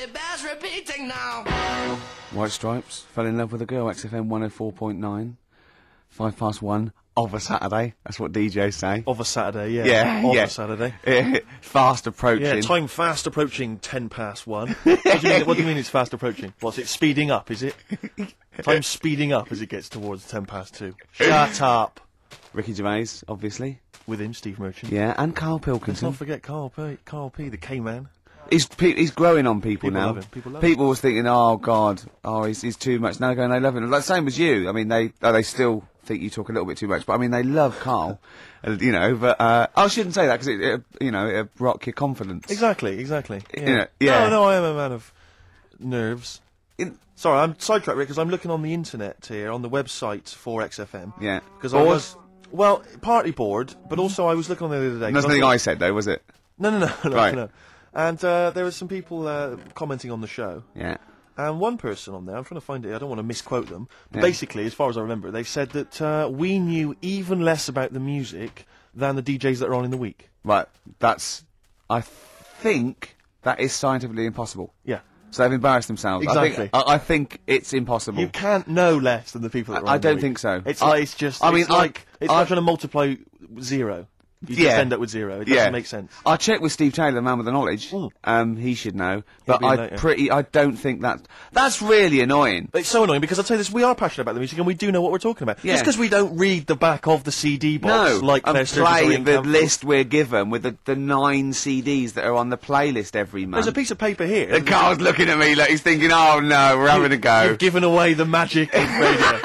It bears repeating now. White Stripes, Fell in Love with a Girl, XFM 104.9, 1:05 of a Saturday. That's what DJs say. Of a Saturday, yeah. Yeah, of yeah. a Saturday. Fast approaching. Yeah, time fast approaching 1:10. What do you mean it's fast approaching? What's it speeding up, is it? Time's speeding up as it gets towards 2:10. Shut up. Ricky Gervais, obviously. With him, Steve Merchant. Yeah, and Carl Let's Pilkington. not forget Carl P, the K-man. He's growing on people now. Love him. People love him. People was thinking, oh God, he's too much. Now they're going, they love him. Like same as you. I mean, they still think you talk a little bit too much, but I mean, they love Carl. You know, but I shouldn't say that because it'll rock your confidence. Exactly. Yeah. Yeah. No, I am a man of nerves. Sorry, I'm sidetracked because I'm looking on the internet here, on the website for XFM. Yeah. Because I was, well, partly bored, but also I was looking on there the other day. That's nothing I said though, was it? No. Right. No. And there were some people commenting on the show. Yeah. And one person on there, I'm trying to find it, I don't want to misquote them, but basically, as far as I remember, they said that we knew even less about the music than the DJs that are on in the week. Right. I think that is scientifically impossible. Yeah. So they've embarrassed themselves. Exactly. I think it's impossible. You can't know less than the people that are on I the don't week. think so. It's it's like trying to multiply zero. You just end up with zero. It doesn't make sense. I checked with Steve Taylor, the man with the knowledge. He should know. But I don't think that's really annoying. It's so annoying because I'll tell you this, we are passionate about the music and we do know what we're talking about. Yeah. Just because we don't read the back of the CD box like and their play the Camp list we're given with the 9 CDs that are on the playlist every month. There's a piece of paper here. The Carl's looking at me like he's thinking, oh no, we're having a go. You've given away the magic of radio.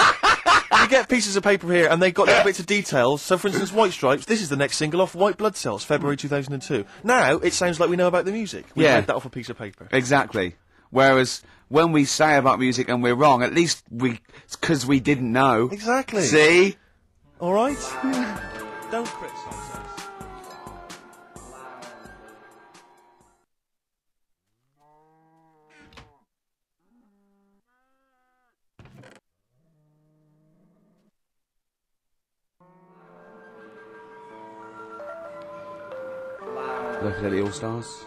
You get pieces of paper here, and they've got little bits of details. So, for instance, White Stripes, this is the next single off White Blood Cells, February 2002. Now, it sounds like we know about the music. We read that off a piece of paper. Exactly. Whereas, when we say about music and we're wrong, at least it's because we didn't know. Exactly. See? Alright? Don't criticise us. Low Fidelity All-Stars.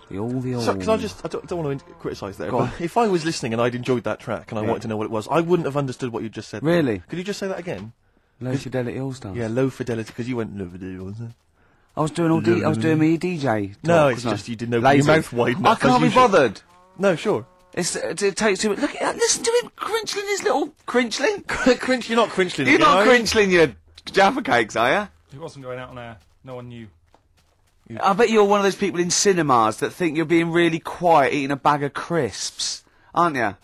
The old. So, I don't want to criticise there, but if I was listening and I'd enjoyed that track and I wanted to know what it was, I wouldn't have understood what you just said. Really? Could you just say that again? Low Fidelity All-Stars. Yeah, Low Fidelity, because you went Low Fidelity, wasn't it? I was doing me DJ. No, talk, it's wasn't just I? you didn't open Lazy. your mouth wide enough. I can't be bothered. No, sure. It takes too much. Look at listen to him crinchling his little crinchling. You're not crinchling. You're not crinchling your Jaffa Cakes, are you? It wasn't going out on air. No one knew. I bet you're one of those people in cinemas that think you're being really quiet eating a bag of crisps, aren't you?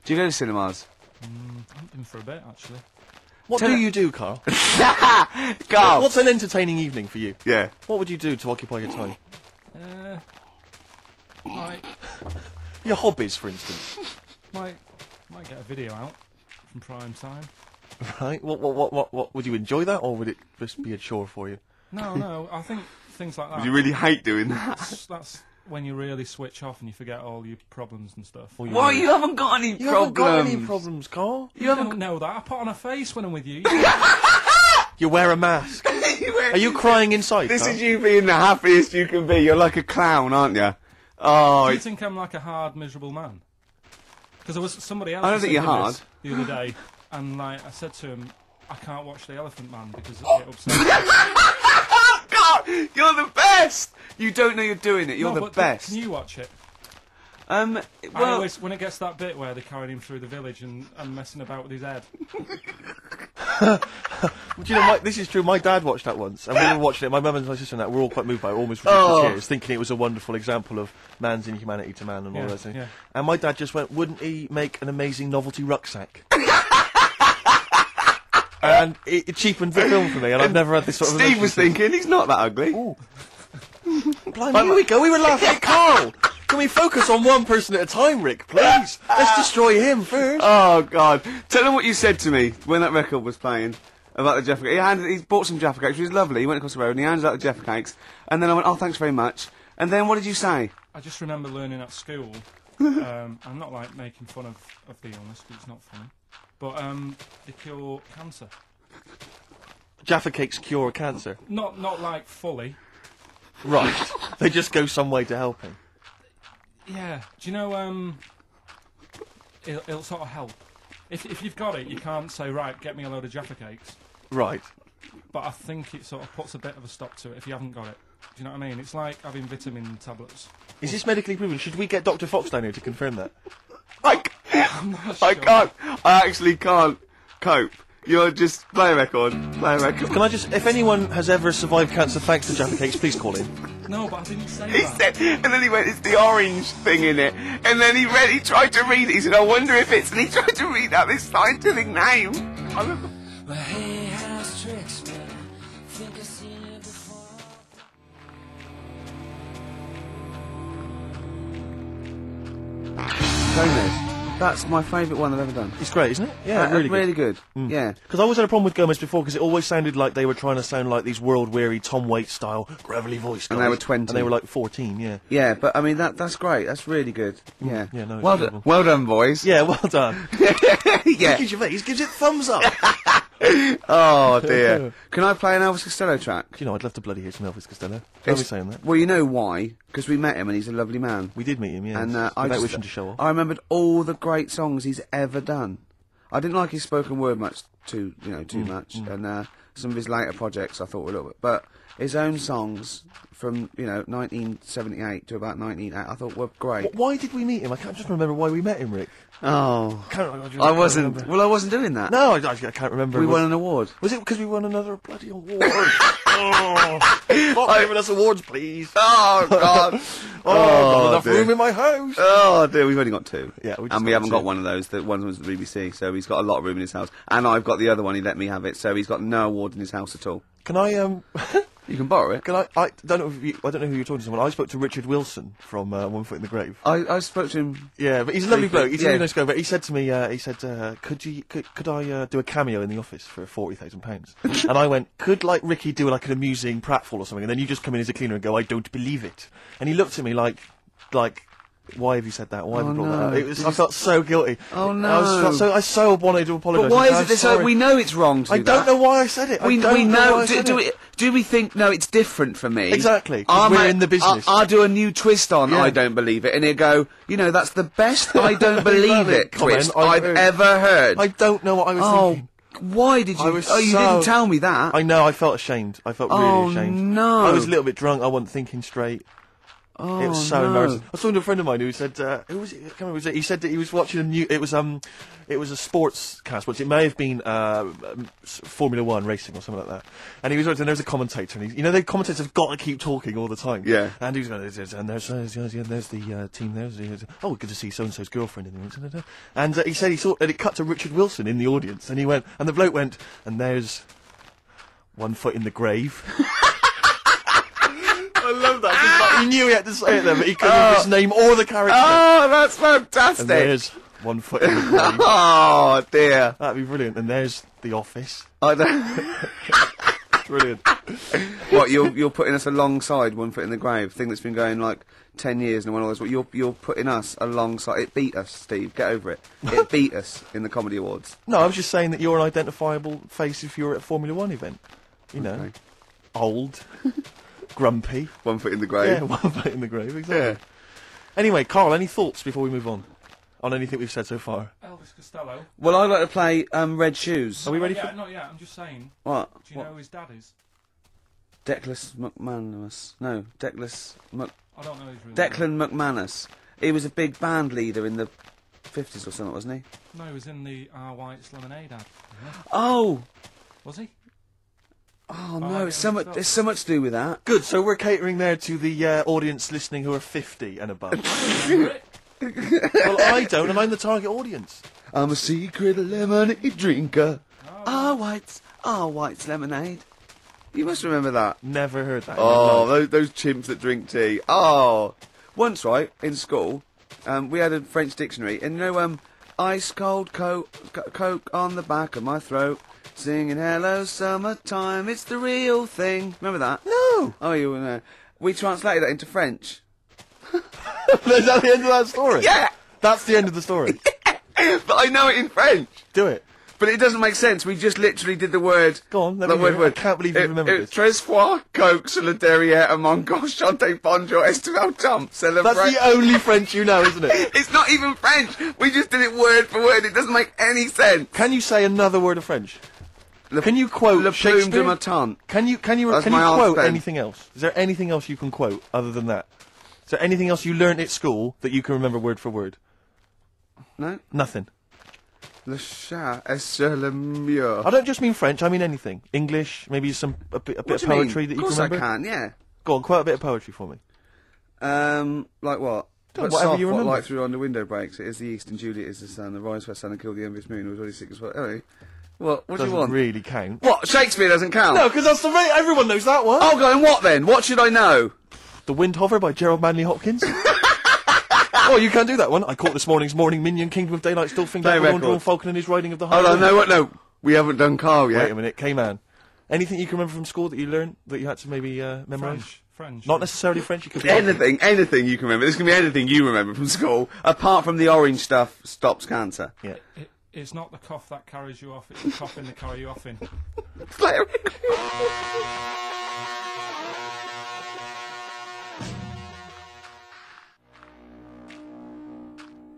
Do you go to cinemas? I haven't been for a bit, actually. What do you do, Carl? Carl! What's an entertaining evening for you? Yeah. What would you do to occupy your time? Your hobbies, for instance. Might get a video out from prime time. Right. What would you enjoy that, or would it just be a chore for you? No, I think things like that. You really hate doing that. That's when you really switch off and you forget all your problems and stuff. Why, you haven't got any You problems? haven't got any problems, Carl. You don't know that. I put on a face when I'm with you. You wear a mask. Are you crying inside, This Carl? is you being the happiest you can be. You're like a clown, aren't you? Oh, Do you think I'm like a hard, miserable man? Because there was somebody else. I don't think you're hard. The other day, and like I said to him, I can't watch The Elephant Man because it upsets me. God, you're the best. You don't know you're doing it. You're the but best. Can you watch it? Well, I always, when it gets that bit where they're carrying him through the village and messing about with his head. Do you know, this is true. My dad watched that once, and we were watching it. My mum and my sister and that were all quite moved by it, almost reduced to tears, thinking it was a wonderful example of man's inhumanity to man and all those things. Yeah. And my dad just went, "Wouldn't he make an amazing novelty rucksack?" And it cheapened the film for me, and I've never had this sort of. Steve was thinking he's not that ugly. Blimey, here we go. We were laughing at Carl. Can we focus on one person at a time, Rick, please? Let's destroy him first. Oh God! Tell him what you said to me when that record was playing about the Jaffa Cakes. He bought some Jaffa Cakes, which was lovely. He went across the road and he handed out the Jaffa Cakes, and then I went, "Oh, thanks very much." And then what did you say? I just remember learning at school. I'm not like making fun of the illness because it's not funny, but they cure cancer. Jaffa Cakes cure cancer. Not like fully. Right. They just go some way to helping. Yeah. Do you know? It'll sort of help. If you've got it, you can't say, right, get me a load of Jaffa Cakes. Right. But I think it sort of puts a bit of a stop to it if you haven't got it. Do you know what I mean? It's like having vitamin tablets. Is this medically proven? Should we get Dr. Fox down here to confirm that? I'm not sure. I can't. I actually can't cope. You're just play a record. Play a record. Can I just, if anyone has ever survived cancer thanks to Jaffa Cakes, please call in. No, but I didn't say He that. said, and then he went, it's the orange thing in it. And then he tried to read it. He said, I wonder if it's, and he tried to read out this scientific name. I remember. Well, hey, house tricks, but I think I've seen it before. Gomez. That's my favourite one I've ever done. It's great, isn't it? Yeah, really good. Yeah. Because I always had a problem with Gomez before, because it always sounded like they were trying to sound like these world-weary Tom Waits style gravelly voice guys. And they were 20. And they were like 14, yeah. Yeah, but I mean that's great. That's really good. Yeah. Yeah, no, it's well incredible. well done, boys. Yeah, well done. Yeah. Gervais gives it thumbs up. Oh dear. Can I play an Elvis Costello track? You know, I'd love to bloody hear some Elvis Costello. Don't be saying that. Well, you know why? Because we met him and he's a lovely man. We did meet him, yeah. And without wishing to show off. I remembered all the great songs he's ever done. I didn't like his spoken word much, too much, and some of his later projects I thought were a little bit, but his own songs from 1978 to about 1980 I thought were great. Why did we meet him? I can't just remember why we met him, Rick. Oh, I wasn't. Well, I wasn't doing that. No, I can't remember. We won an award. Was it because we won another bloody award? Stop giving us awards, please. Oh God! Not enough dear. room in my house. Oh dear, we've only got two. Yeah, we just and we got haven't two. got one of those. The one was the BBC, so he's got a lot of room in his house. And I've got the other one. He let me have it, so he's got no award in his house at all. Can I You can borrow it. Can I don't know if I don't know who you're talking to. Someone. I spoke to Richard Wilson from One Foot in the Grave. I spoke to him. Yeah, but he's a lovely bloke. He's a Yeah. really nice guy. But he said to me, could I do a cameo in the office for £40,000? And I went, could like Ricky do like an amusing pratfall or something, and then you just come in as a cleaner and go, I don't believe it. And he looked at me like. Why have you said that? Why have you brought that up? I felt so guilty. Oh no! I so wanted to apologise. But why is I'm it this? sorry. We know it's wrong to I do don't that. know why I said it. We I don't know. why I said it. Do we think no? It's different for me. Exactly, 'cause we're in the business. I'll do a new twist on. Yeah. I don't believe it, and he'll go. That's the best. I don't believe it Comment twist I've I've heard. ever heard. I don't know what I was thinking. Why did you? You didn't tell me that. I know. I felt ashamed. I felt really ashamed. No. I was a little bit drunk. I wasn't thinking straight. Oh, It was so no. embarrassing. I was talking to a friend of mine who said, who was it? I can't remember. He said that he was watching a new. It was a sports cast, but it may have been Formula One racing or something like that. And he was watching. And there was a commentator, and the commentators have got to keep talking all the time. Yeah. And he was going, and there's the team. Good to see so and so's girlfriend in the room. And he said he saw, and it cut to Richard Wilson in the audience, and he went, and the bloke went, and there's One Foot in the Grave. I love that. 'Cause, he knew he had to say it there, but he couldn't remember his name or the character. Oh, that's fantastic. And there's One Foot in the Grave. Oh dear. That'd be brilliant. And there's The Office. I don't. Brilliant. What you're putting us alongside One Foot in the Grave, thing that's been going like 10 years and one of those. You're putting us alongside. It beat us, Steve. Get over it. It beat us in the comedy awards. No, I was just saying that you're an identifiable face if you're at a Formula One event. Okay. Old, grumpy. One Foot in the Grave. Yeah, One Foot in the Grave. Exactly. Yeah. Anyway, Carl, any thoughts before we move on anything we've said so far? Elvis Costello. Well, I'd like to play Red Shoes. Are we ready Not for? yet, not yet. I'm just saying. What? Do you know who his dad is? Declan McManus. No, I don't know his real name. Declan McManus. He was a big band leader in the 50s or something, wasn't he? No, he was in the White's Lemonade ad. Oh! Was he? Oh I no, get it's so much. mixed up. There's so much to do with that. Good. So we're catering there to the audience listening who are 50 and above. Well, I don't, and I'm the target audience. I'm a secret lemonade drinker. White's lemonade. You must remember that. Never heard that. Oh, those chimps that drink tea. Oh, once right in school, we had a French dictionary, and ice cold coke on the back of my throat, singing "Hello Summertime, it's the real thing." Remember that? No. Oh, you know. We translated that into French. Is that the end of that story? Yeah, That's the end of the story. but I know it in French. Do it. But it doesn't make sense. We just literally did the word. Go on, let me hear it. I can't believe you remember this. Tres fois, coke, solidaire, mon gosh, chante bonjour, estival temps, celebrate. That's the only French you know, isn't it? It's not even French. We just did it word for word. It doesn't make any sense. Can you say another word of French? Can you quote Le plume Shakespeare? de ma tante. Can you That's my aunt's quote pen. anything else? Is there anything else you can quote other than that? Is there anything else you learnt at school that you can remember word for word? No? Nothing. Le chat est sur le mur. I don't just mean French, I mean anything. English, maybe a bit of poetry that you can remember. Of course I can, yeah. Go on, quote a bit of poetry for me. Like what? Whatever soft, you remember. What light through on the window breaks. It is the east and Juliet is the sun. The rise for sun and kill the envious moon. It was already sick as well. Anyway, what do you Doesn't want? really count. What? Shakespeare doesn't count? No, because that's the rate. Everyone knows that one. Oh, going what then? What should I know? The Wind Hover by Gerald Manley Hopkins. Oh, you can't do that one. I caught this morning's morning minion, Kingdom of Daylight, still finger Play drawn record. falcon and his riding of the high. Hold on, no, what? No, we haven't done Carl yet. Wait a minute, K-Man. Anything you can remember from school that you learned that you had to maybe memorise? French. Not necessarily French. You could be Anything you can remember. This can be anything you remember from school, apart from the orange stuff stops cancer. Yeah. It's not the cough that carries you off, it's the coughing that carry you off in. Play a record.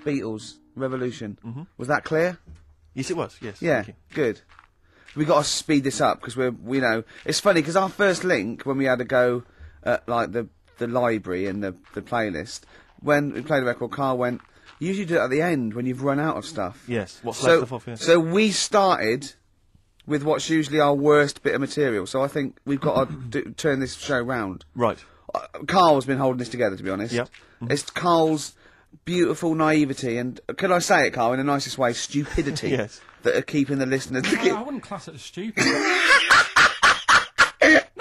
Beatles, Revolution. Was that clear? Yes, it was. Yes. Yeah, Thank you. good. We got to speed this up because we know it's funny because our first link when we had to go at like the library and the playlist when we played the record, Carl went. You usually do it at the end when you've run out of stuff. Yes. What's left of off? Yeah. So we started with what's usually our worst bit of material. So I think we've got to turn this show round. Right. Carl's been holding this together, to be honest. Yep. It's Carl's beautiful naivety and, can I say it, Carl, in the nicest way, stupidity Yes. that are keeping the listeners... I wouldn't class it as stupid.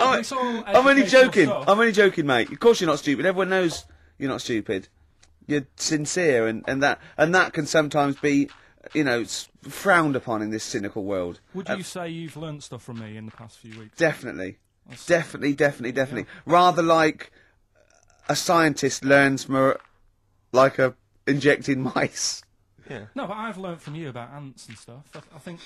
I'm only joking. I'm only joking, mate. Of course you're not stupid. Everyone knows you're not stupid. You're sincere, and that can sometimes be, frowned upon in this cynical world. Would you say you've learnt stuff from me in the past few weeks? Definitely. Definitely. Rather like a scientist learns from injecting mice. Yeah. No, but I've learnt from you about ants and stuff. I think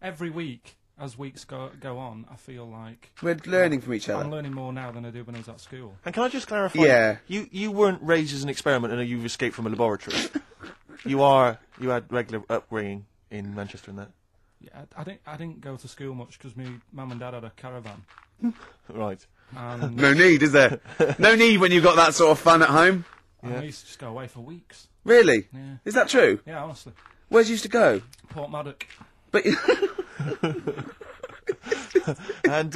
every week, as weeks go on, I feel like... We're learning from each other. I'm learning more now than I did when I was at school. And can I just clarify? Yeah. You weren't raised as an experiment and you've escaped from a laboratory. You had regular upbringing in Manchester and that. Yeah, I didn't go to school much because my mum and dad had a caravan. Right. And No need, is there? No need when you've got that sort of fun at home. I used to just go away for weeks. Really? Yeah. Is that true? Yeah, honestly. Where'd you used to go? Port Maddock. But And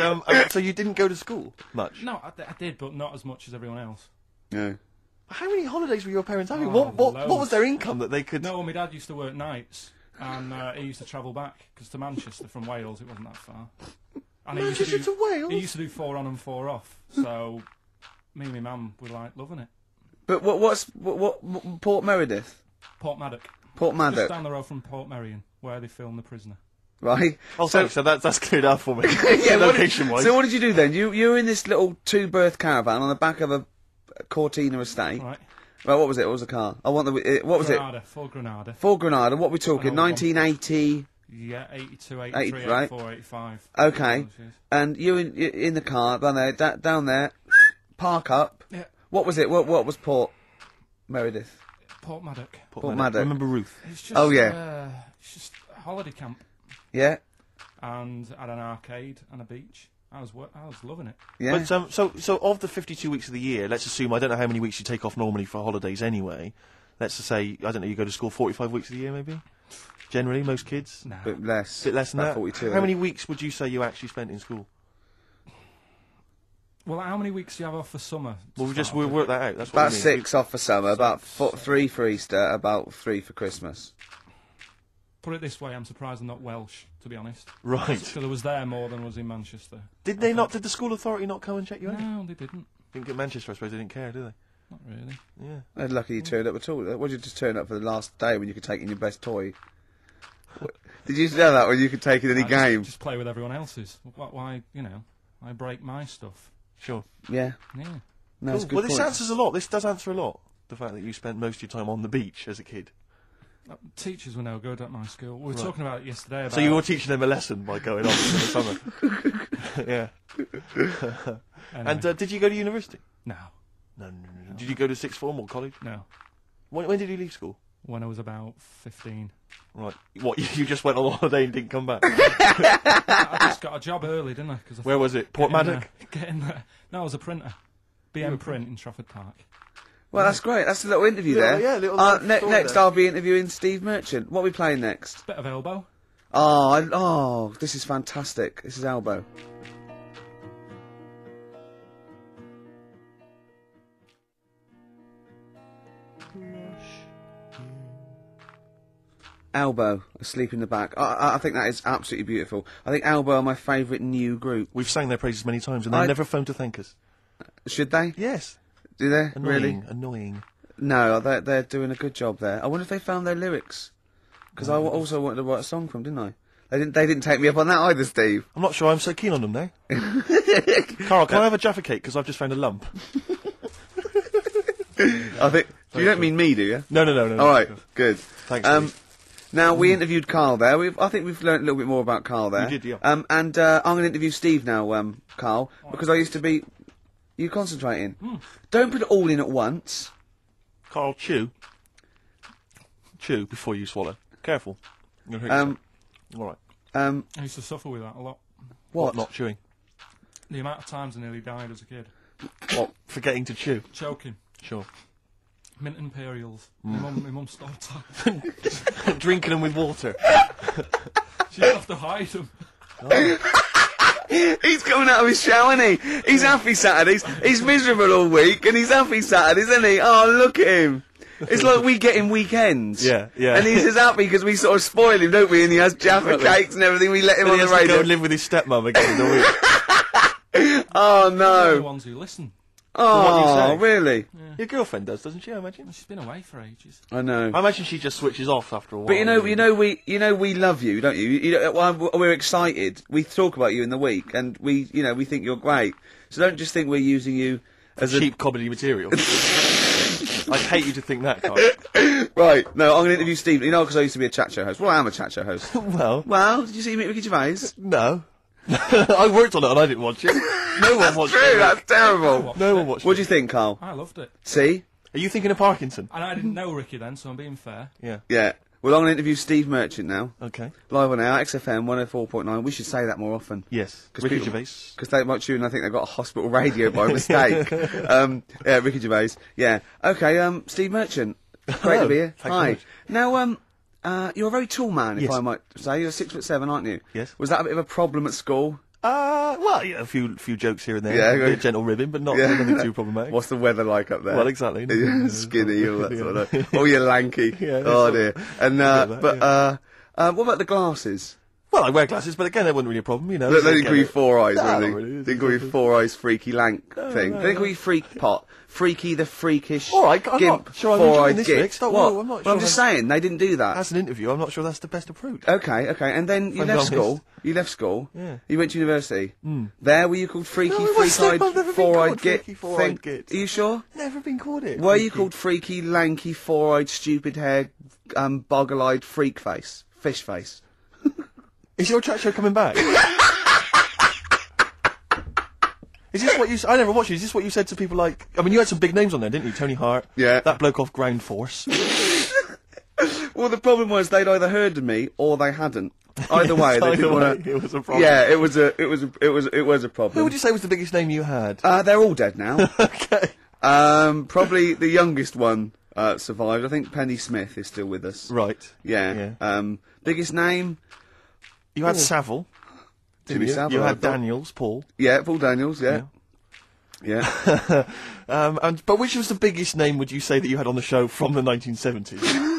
so you didn't go to school much? No, I did, but not as much as everyone else. no. How many holidays were your parents having? Oh, What loads. was their income that they could... No, well, my dad used to work nights, and he used to travel back, because to Manchester from Wales, it wasn't that far. And he Manchester to Wales? He used to do 4 on and 4 off, so me and my mum were, like, loving it. But what Port Meredith? Port Maddock. Port Just Maddock, down the road from Port Merion, where they filmed The Prisoner. right? Oh, so that's cleared up for me. Yeah, Location-wise. So what did you do then? You were in this little 2-berth caravan on the back of a Cortina estate. Right. Right, what was it? What was the car? I want the... what was Granada, Full Granada. it? Ford Granada. What we talking? An old one. 1980... Yeah, 82, 83, 84, 85. Okay. And you in the car down there, park up. Yeah. What was it? What was Port Meredith? Port Maddock. Port Maddock. Remember Ruth? It's just, Oh, yeah. It's just a holiday camp. Yeah, And had an arcade and a beach. I was loving it. yeah. But so of the 52 weeks of the year, let's assume, I don't know how many weeks you take off normally for holidays anyway. Let's just say, I don't know, you go to school 45 weeks of the year maybe? Generally, most kids? No. Bit less. Bit less than about that. 42. How many weeks would you say you actually spent in school? Well, how many weeks do you have off for summer? Well, we'll work that out. That's what About I mean. 6 off for summer, about 3 for Easter, about 3 for Christmas. Put it this way, I'm surprised I'm not Welsh, to be honest. Right. Because I was there more than I was in Manchester. Did the school authority not come and check you out? No, they didn't. Didn't get Manchester, I suppose they didn't care, do they? Not really. Yeah. They're lucky you turned up at all. What did you just turn up for the last day when you could take in your best toy? Did you know that when you could take in any game? Just play with everyone else's. Why, I break my stuff. Sure. Yeah. Yeah. No, it's a good Well, this point. answers a lot. This does answer a lot. The fact that you spent most of your time on the beach as a kid. Teachers were no good at my school. We were talking about it yesterday. About So you were teaching them a lesson by going off in the summer. Yeah. Anyway. And did you go to university? No. No. Did you go to sixth form or college? No. When did you leave school? When I was about 15. Right. What, you just went on holiday and didn't come back? I just got a job early, didn't I? Where was it? Port Maddock? Get in there. No, I was a printer. BM Print in Trafford Park. Well, that's great. That's a little interview there. Yeah, little next, there. I'll be interviewing Steve Merchant. What are we playing next? Bit of elbow. Oh, this is fantastic. This is Elbow. Elbow, Asleep in the Back. I think that is absolutely beautiful. I think Elbow are my favourite new group. We've sang their praises many times and they never phoned to thank us. Should they? Yes. Do they? Annoying. Really? Annoying. No, they're doing a good job there. I wonder if they found their lyrics. Because I also wanted to write a song from them, didn't I? They didn't take me up on that either, Steve. I'm not sure I'm so keen on them now. Carl, can I have a Jaffa Cake? Because I've just found a lump. I think... You don't mean me, do you? No. All right, good. Thanks, Steve. Now, we interviewed Carl there. I think we've learnt a little bit more about Carl there. We did, yeah. And I'm going to interview Steve now, Carl, because I used to be... You concentrating. Don't put it all in at once. Carl, chew. Chew before you swallow. Careful. All right. I used to suffer with that a lot. What? Not chewing. The amount of times I nearly died as a kid. What? Forgetting to chew. Choking. Sure. Mint Imperials. My mum stole time. Drinking them with water. She'd have to hide them. He's coming out of his shower, isn't he? He's happy Saturdays. He's miserable all week, and he's happy Saturdays, isn't he? Oh, look at him. It's like we get him weekends. Yeah. And he's just happy because we sort of spoil him, don't we? And he has Jaffa Cakes and everything. We let him Then on he the has to radio. go and live with his stepmum again in the week. Oh, They're the no. ones who listen. what you Oh, say. really? Your girlfriend does, doesn't she? I imagine. She's been away for ages. I know. I imagine she just switches off after a while. But we love you, don't you? We're excited. We talk about you in the week, and we think you're great. So don't just think we're using you as cheap comedy material. I'd hate you to think that, Carl. Right. No, I'm going to interview Steve. Because I used to be a chat show host. Well, I am a chat show host. Well, Did you see me, Ricky Gervais? no. I worked on it and I didn't watch it. No one watched True. it. That's terrible. No one watched What it. do you think, Carl? I loved it. See? Are you thinking of Parkinson? And I didn't know Ricky then, so I'm being fair. Yeah. Yeah. Well, I'm going to interview Steve Merchant now. Okay. Live on air, XFM 104.9. We should say that more often. Yes. 'Cause Ricky people- Gervais. Because they might tune and I think they've got a hospital radio by mistake. Yeah, Ricky Gervais. Yeah. Okay, Steve Merchant. Great to be here. Thanks Hi. very much. Now, you're a very tall man, if Yes. I might say. You're 6'7", aren't you? Yes. Was that a bit of a problem at school? Well, yeah, a few jokes here and there. Yeah, A bit okay. of gentle ribbing, but not Yeah. nothing too problematic. What's the weather like up there? Well, exactly. Skinny, all that sort of. Oh, you're lanky. Yeah, Oh sort dear. of. And bit of that, what about the glasses? Well, I wear glasses, but again, that wasn't really a problem, you know. They so didn't call you get it. Four Eyes No, or not anything. really. They didn't call you Four Eyes Freaky Lank thing. They didn't call you Freak Pot. Freaky the freakish. All right, I'm gimp, not sure I'm four-eyed enjoying this git. mix. Don't What? worry, I'm not Well, sure I'm just saying they didn't do that. As an interview, I'm not sure that's the best approach. Okay. And then you I'm left honest. school. You left school. Yeah. You went to university. There were you called Freaky, No, my Freak-eyed, stepmom never been Four-eyed called git Freaky, Four-eyed thing? Git. Are you sure? Never been called it. Were you called Freaky, Lanky, Four-eyed, Stupid Hair, Boggle-eyed Freak Face? Fish Face? Is your chat show coming back? Is this what you... I never watched it. Is this what you said to people like... I mean, you had some big names on there, didn't you? Tony Hart. Yeah. That bloke off Ground Force. Well, the problem was they'd either heard of me or they hadn't. Either way, they didn't want to. It was a problem. Yeah, it was a problem. Who would you say was the biggest name you had? They're all dead now. Okay. Probably the youngest one survived. I think Penny Smith is still with us. Right. Yeah. Biggest name? You had Savile. Jimmy You Savile. I had thought. Daniels, Paul. Yeah, Paul Daniels. Yeah. But which was the biggest name would you say that you had on the show from the 1970s?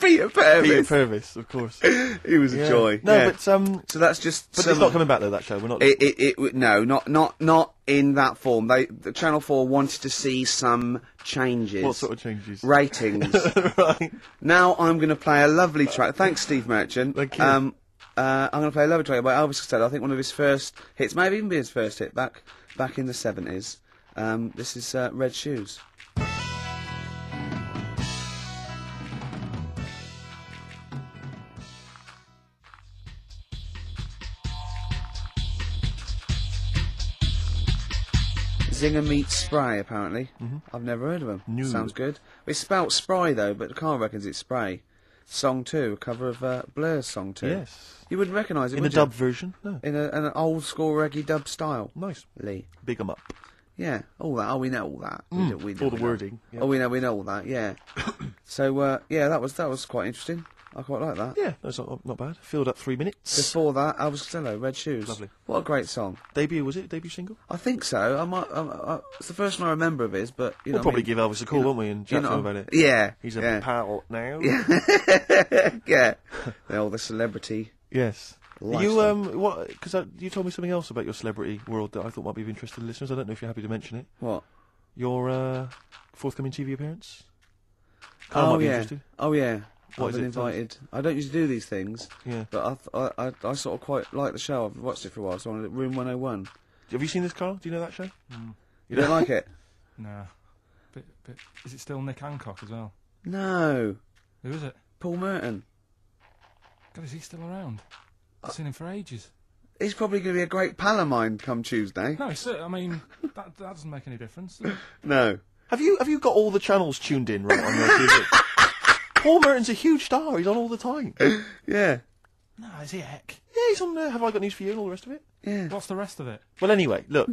Peter Purvis. Peter Purvis, of course. He was a joy. No, yeah. but So that's just. it's not coming back though. That show, we're not. No, not in that form. The Channel 4 wanted to see some changes. What sort of changes? Ratings. Right. Now I'm going to play a lovely track. Thanks, Steve Merchant. Thank you. I'm going to play a lovely track by Elvis Costello. I think one of his first hits, maybe even be his first hit back in the 70s. This is Red Shoes. Zinger Meat Spray, apparently. I've never heard of them. No. Sounds good. It's spelt Spry, though, but Carl reckons it's Spray. Song 2, a cover of Blur's Song 2. Yes. You wouldn't recognise it, In a would you? dub version? No. In an old-school reggae dub style. Nice. Lee. Big 'em up. Yeah, all that. Oh, we know all that. We All the wording. Yeah. Oh, we know all that. Yeah. So, yeah, that was quite interesting. I quite like that. Yeah, that's not bad. Filled up 3 minutes. Before that, Elvis Costello, Red Shoes. Lovely. What a great song. Debut, was it? Debut single? I think so. It's the first one I remember of his, but you We'll know. probably give Elvis a call, won't we, and chat to him about it. Yeah. He's a yeah. pal now. Yeah. The celebrity. Yes. Lifestyle. You what? Because you told me something else about your celebrity world that I thought might be of interest to the listeners. I don't know if you're happy to mention it. What? Your forthcoming TV appearance. Carl might be interested. Oh yeah. What I've is been it? invited. I don't usually do these things. Yeah. But I sort of quite like the show. I've watched it for a while. So I'm at Room 101. Have you seen this, Carl? Do you know that show? You don't like it? Nah. But is it still Nick Hancock as well? No. Who is it? Paul Merton. God, is he still around? I've seen him for ages. He's probably going to be a great pal of mine come Tuesday. No, I mean, that doesn't make any difference. Does it? No. Have you got all the channels tuned in right on your TV? Paul Merton's a huge star. He's on all the time. Yeah. No, is he heck? Yeah, he's on there. Have I Got News for You and all the rest of it? Yeah. What's the rest of it? Well, anyway, look.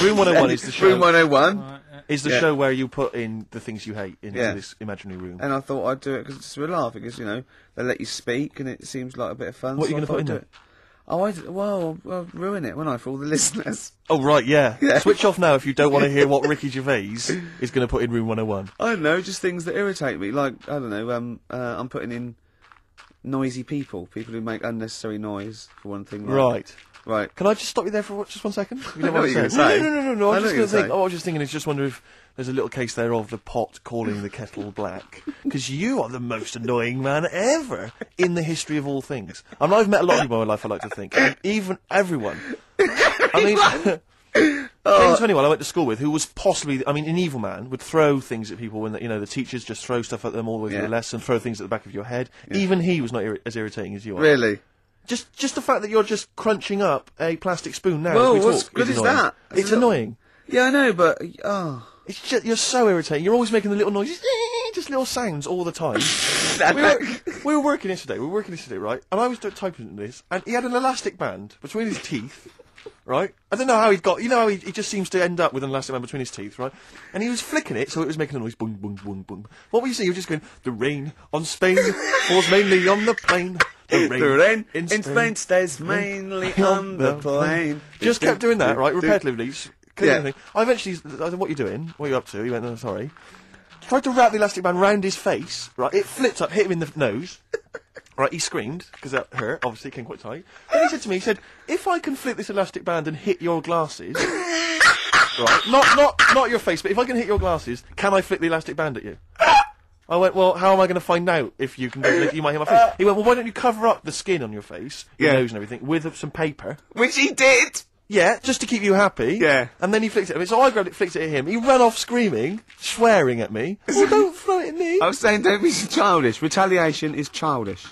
Room 101 is the show. Room 101. Right, Is the Yeah. show where you put in the things you hate into Yeah. this imaginary room. And I thought I'd do it because it's a laugh. Because, you know, they let you speak and it seems like a bit of fun. What are so you I gonna put thought in I'd do it. Oh, I'll ruin it, won't I, for all the listeners? Oh, right, yeah. Yeah. Switch off now if you don't want to hear what Ricky Gervais is going to put in Room 101. I don't know, just things that irritate me. Like, I don't know, I'm putting in noisy people who make unnecessary noise, for one thing. Like, Right. Can I just stop you there for just 1 second? You I know what you're gonna say. No. I I know what was you're just going to think. gonna say. Oh, I was just thinking. It's just wonder if there's a little case there of the pot calling the kettle black, because you are the most annoying man ever in the history of all things. I mean, I've met a lot of people in my life. I like to think, and even everyone. I mean. To anyone I went to school with who was possibly, I mean, an evil man, would throw things at people when, the teachers just throw stuff at them all the way through Yeah. the lesson, throw things at the back of your head. Even he was not as irritating as you are. Really? Just the fact that you're just crunching up a plastic spoon now. Well, as we what's talk good is annoying. that? It's It's a- annoying. Yeah, I know, but, It's just, you're so irritating. You're always making the little noises, just little sounds all the time. we were working yesterday, right? And I was typing this, and he had an elastic band between his teeth, right? I don't know how he'd got, how he just seems to end up with an elastic band between his teeth, right? And he was flicking it, so it was making a noise, boom, boom, boom, boom. What were you saying? You were just going, the rain on Spain falls mainly on the plain. the rain in Spain stays mainly on the plain. Just kept doing that, right, repetitively. Yeah. I eventually, I said, what are you doing? What are you up to? He went, oh, sorry. Tried to wrap the elastic band round his face, right? It flipped up, hit him in the nose. Right, he screamed, because that hurt, obviously, it came quite tight. Then he said to me, if I can flip this elastic band and hit your glasses, right, not your face, but if I can hit your glasses, can I flip the elastic band at you? I went, well, how am I going to find out if you can, you might hit my face? He went, well, why don't you cover up the skin on your face, your nose and everything, with some paper? Which he did! Yeah, just to keep you happy. Yeah. And then he flicked it at me. So I grabbed it, flicked it at him. He ran off screaming, swearing at me. Oh, don't throw it at me. I was saying, don't be childish. Retaliation is childish.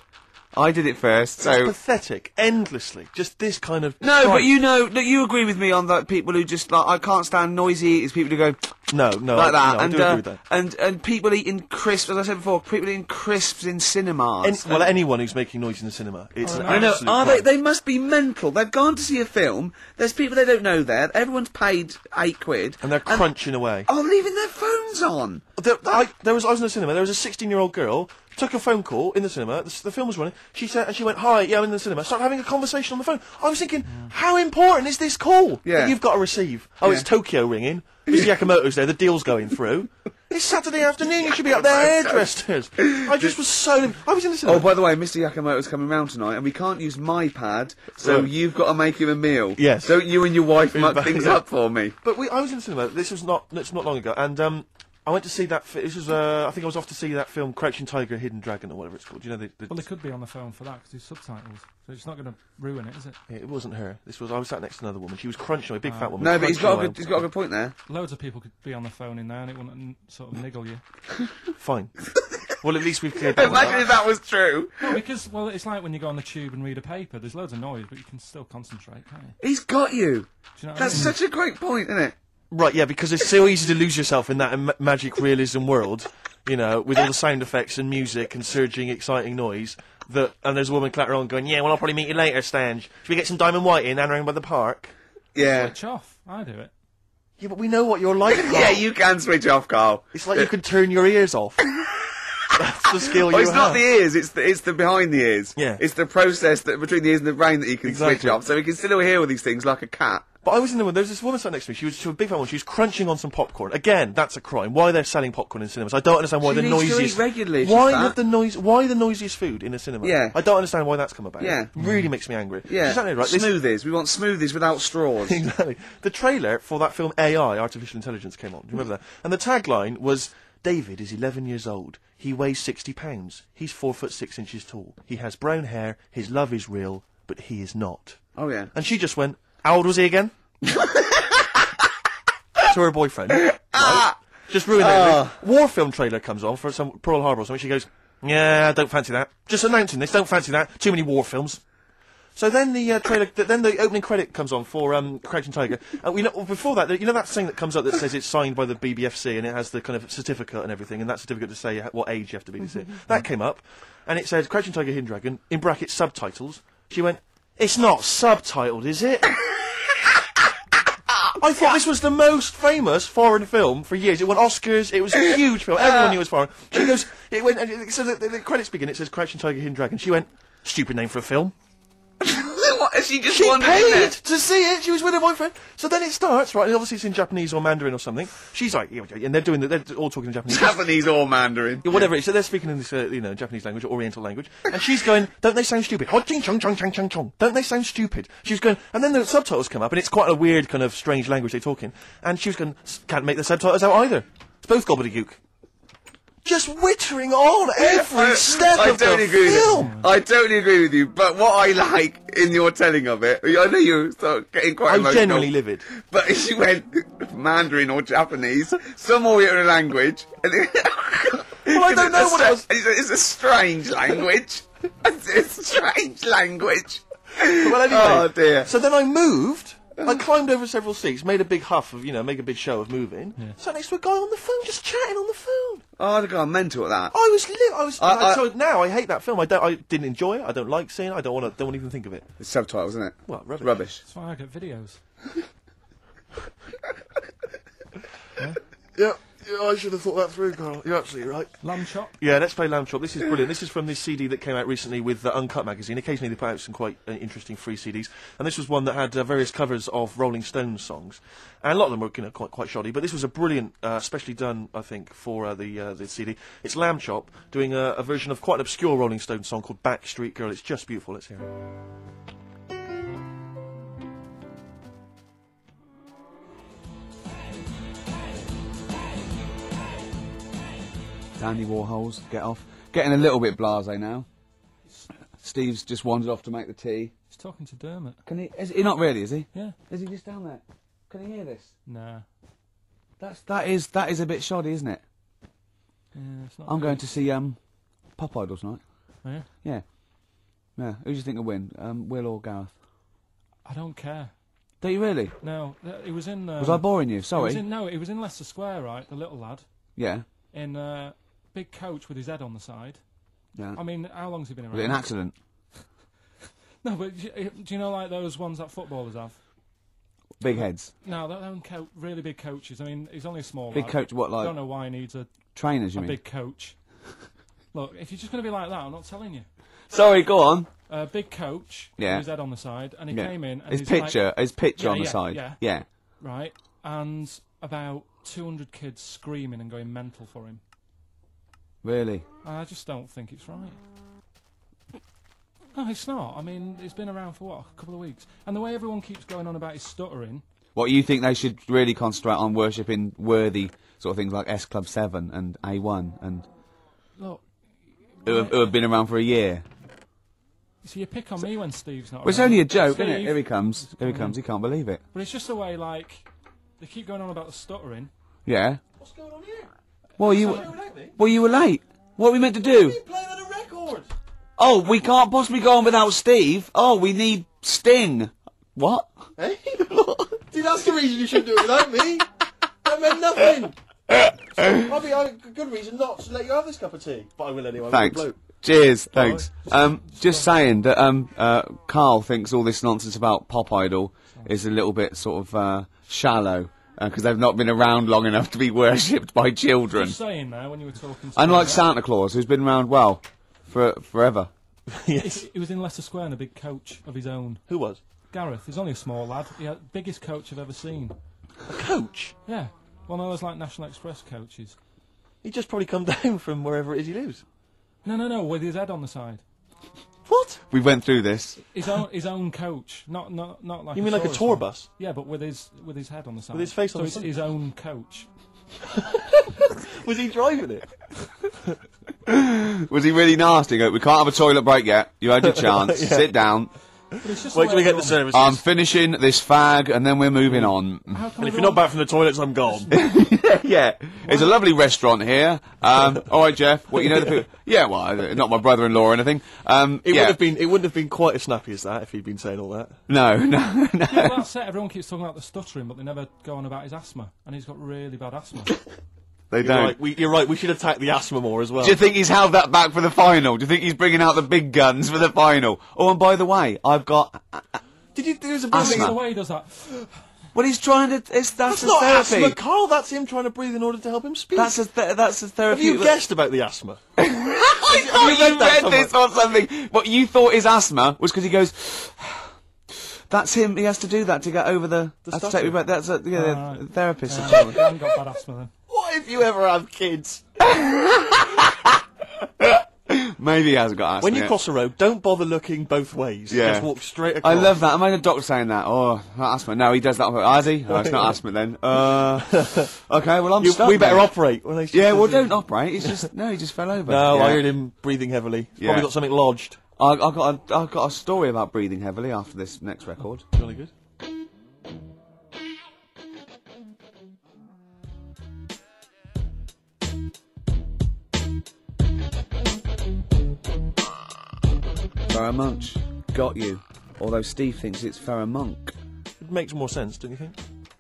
I did it first, so... It's pathetic. Endlessly. Just this kind of... No, but you know, that you agree with me on that people who just, like, I can't stand noisy eaters, people who go... No, like that. I And, do agree with that. and people eating crisps, as I said before, people eating crisps in cinemas. Well, anyone who's making noise in the cinema. It's an I know. absolute Are crime. they must be mental. They've gone to see a film. There's people they don't know there. Everyone's paid £8. And they're crunching away. Oh, leaving their phones on. I was in the cinema. There was a 16-year-old girl. Took a phone call in the cinema. The film was running. She went, "Hi, yeah, I'm in the cinema." Started having a conversation on the phone. I was thinking, how important is this call Yeah. that you've got to receive? Oh, it's Tokyo ringing. Mr. Yakamoto's there. The deal's going through. It's Saturday afternoon. You should be up there, hairdressers. I just was so. I was in the cinema. Oh, by the way, Mr. Yakamoto's coming round tonight, and we can't use my pad, so Right. you've got to make him a meal. Yes. Don't you and your wife muck back, things yeah. up for me. But I was in the cinema. This was not long ago, and I went to see that. This was. I think I was off to see that film, Crouching Tiger, Hidden Dragon, or whatever it's called. Do you know the Well, they could be on the phone for that because there's subtitles, so it's not going to ruin it, is it? It wasn't her. I was sat next to another woman. She was crunching away, big fat woman. No, but he's crunching got a good point there. Loads of people could be on the phone in there and it wouldn't sort of niggle you. Fine. Well, at least we've cleared that one up. Imagine if that was true. No, because, well, it's like when you go on the tube and read a paper, there's loads of noise, but you can still concentrate, can't you? He's got you. Do you know what That's I mean? such a great point, isn't it? Right, yeah, because it's so easy to lose yourself in that magic realism world, you know, with all the sound effects and music and surging, exciting noise, and there's a woman clattering on going, yeah, well, I'll probably meet you later, Stange. Should we get some diamond white in and around by the park? Yeah. Switch off. I do it. Yeah, but we know what you're like, Carl. Yeah, you can switch off, Carl. It's like you can turn your ears off. That's the skill you Well, it's have. not the ears, it's the behind the ears. Yeah. It's the process that between the ears and the brain that you can switch Exactly. off, so we can still hear all these things like a cat. But I was in the one, there's this woman sat next to me, she was a big fan one, she was crunching on some popcorn. Again, that's a crime. Why they're selling popcorn in cinemas? I don't understand why She the needs to noisiest... eat regularly if why she's have fat. why the noisiest food in a cinema? Yeah. I don't understand why that's come about. Yeah. It really makes me angry. Yeah, She's sat there, right? This- smoothies. We want smoothies without straws. Exactly. The trailer for that film AI, Artificial Intelligence, came on. Do you remember that? And the tagline was, David is 11 years old. He weighs 60 pounds. He's 4'6" tall. He has brown hair. His love is real, but he is not. Oh, yeah. And she just went, how old was he again? To her boyfriend. Right? Just ruined everything. War film trailer comes on for some Pearl Harbor or something. She goes, yeah, I don't fancy that. Just announcing this, don't fancy that. Too many war films. So then the trailer, then the opening credit comes on for Crouching Tiger. We know, before that, you know that thing that comes up that says it's signed by the BBFC and it has the kind of certificate and everything, and that certificate to say what age you have to be to see it. That came up, and it said Crouching Tiger, Hidden Dragon, in brackets subtitles. She went, it's not subtitled, is it? I thought this was the most famous foreign film for years. It won Oscars. It was a huge film. Everyone knew it was foreign. She goes, it went, and so the credits begin. It says Crouching Tiger, Hidden Dragon. She went, stupid name for a film. What? She just She wandered in there. paid to see it. She was with her boyfriend. So then it starts, right? And obviously it's in Japanese or Mandarin or something. She's like, yeah, and they're all talking in Japanese. Japanese or Mandarin. Yeah, whatever it is. So they're speaking in this, Japanese language or Oriental language. And she's going, don't they sound stupid? Ho ching chong chong chong chong chong. Don't they sound stupid? She was going, and then the subtitles come up, and it's quite a weird kind of strange language they talk in. And she was going, can't make the subtitles out either. It's both gobbledygook. Just wittering on every step of the film. I totally agree with you, but what I like in your telling of it, I know you're sort of getting quite I'm emotional. genuinely livid. But she went Mandarin or Japanese, some Oriental language. And Well, I don't know what it was. It's a strange language. It's a strange language. Well, anyway, Oh, dear. So then I moved. I climbed over several seats, made a big huff of, make a big show of moving. Sat next to a guy on the phone, just chatting on the phone. Oh, I'd have gone mental at that. So now I hate that film. I didn't enjoy it. I don't like seeing it. I don't want to even think of it. It's subtitles, isn't it? Well, rubbish. Rubbish. That's why I get videos. Yeah, I should have thought that through, Carl. You're absolutely right. Lamb chop. Yeah, let's play Lamb Chop. This is brilliant. This is from this CD that came out recently with Uncut magazine. Occasionally they put out some quite interesting free CDs, and this was one that had various covers of Rolling Stones songs, and a lot of them were quite shoddy. But this was a brilliant, specially done, I think, for the CD. It's Lamb Chop doing a version of quite an obscure Rolling Stones song called Backstreet Girl. It's just beautiful. Let's hear it. Dandy Warhols, get off. Getting a little bit blasé now. Steve's just wandered off to make the tea. He's talking to Dermot. Can he? Is he not really? Is he? Yeah. Is he just down there? Can he hear this? Nah. That is a bit shoddy, isn't it? Yeah, it's not. I'm going to see Pop Idol tonight. Oh, yeah? Yeah. Yeah. Who do you think will win? Will or Gareth? I don't care. Do you really? No, it was in. Was I boring you? Sorry. It was in Leicester Square, right? The little lad Yeah. in big coach with his head on the side. Yeah. I mean, how long's he been around? Was it an accident? No, but do you know like those ones that footballers have? Big heads. No, they're really big coaches. I mean, he's only a small Big lad. coach. What, I like don't know why he needs a trainers? You mean? big coach. Look, if you're just going to be like that, I'm not telling you. Sorry, go on. Big coach Yeah. with his head on the side, and he Yeah. came in. And His he's picture like, on the side. Yeah. Yeah. Right, and about 200 kids screaming and going mental for him. Really? I just don't think it's right. No, it's not. I mean, it's been around for, what, a couple of weeks. And the way everyone keeps going on about his stuttering... What, you think they should really concentrate on worshipping worthy sort of things like S Club 7 and A1 and... Look... Who have been around for a year? So you pick on me when Steve's not Well, it's around. only a joke, Steve, isn't it? Here he comes. Here he comes. He can't believe it. But it's just the way, like, they keep going on about the stuttering. Yeah. What's going on here? Well, you were late. What are we meant to do? Playing on a record. Oh, we can't possibly go on without Steve. Oh, we need Sting. What? Hey? See, that's the reason you should do it without me. That meant nothing. I'll be a good reason not to let you have this cup of tea, but I will anyway. Thanks. Cheers, thanks. Just saying that Carl thinks all this nonsense about Pop Idol is a little bit sort of shallow, because they've not been around long enough to be worshipped by children. Just saying there when you were talking to Unlike Santa Claus, who's been around, well, forever. Yes. He was in Leicester Square in a big coach of his own. Who was? Gareth. He's only a small lad. He had the biggest coach I've ever seen. A coach? Yeah. One of those like National Express coaches. He just probably come down from wherever it is he lives. No, with his head on the side. What? We went through this. His own coach, not like. You mean like a tourist tour one. bus? Yeah, but with his head on the side. With his face on the So side? it's his own coach. Was he driving it? Was he really nasty? Go, we can't have a toilet break yet. You had your chance. Yeah. Sit down. But it's just Wait till we get the everyone- services. I'm finishing this fag, and then we're moving on. How come And if you're not back from the toilets, I'm gone. Yeah, it's a lovely restaurant here. All right, Jeff. What you know the people? Yeah, well, not my brother-in-law or anything. It Yeah. wouldn't have been quite as snappy as that if he'd been saying all that. No. Yeah, well, that's it. Everyone keeps talking about the stuttering, but they never go on about his asthma, and he's got really bad asthma. They You're don't. right. You're right. We should attack the asthma more as well. Do you think he's held that back for the final? Do you think he's bringing out the big guns for the final? Oh, and by the way, I've got. Did you? There's a Asthma. It's bit. the way he does that. Well, he's trying to. That's That's his not therapy. asthma, Carl. That's him trying to breathe in order to help him speak. That's his therapy. Have you guessed about the asthma? I thought you read you that read this or something. What you thought his asthma was because he goes. That's him. He has to do that to get over the. Has to take stuttering. me back. That's a Right. the therapist. I haven't got bad asthma then. What if you ever have kids? Maybe he hasn't got asthma. When you yet. cross a road, don't bother looking both ways. Yeah. Just walk straight I across. love that. Imagine a doctor saying that. Oh, not asthma. No, he does that. Has he? Oh, it's not asthma then. Okay, well, I'm stuck. We better then. operate. When they Yeah, well, don't operate. It's just no. He just fell over. No, Yeah. I heard him breathing heavily. He's Yeah. Probably got something lodged. I've got a story about breathing heavily after this next record. Really good. Farrah Munch, got you. Although Steve thinks it's Farrah Monk. It makes more sense, don't you think?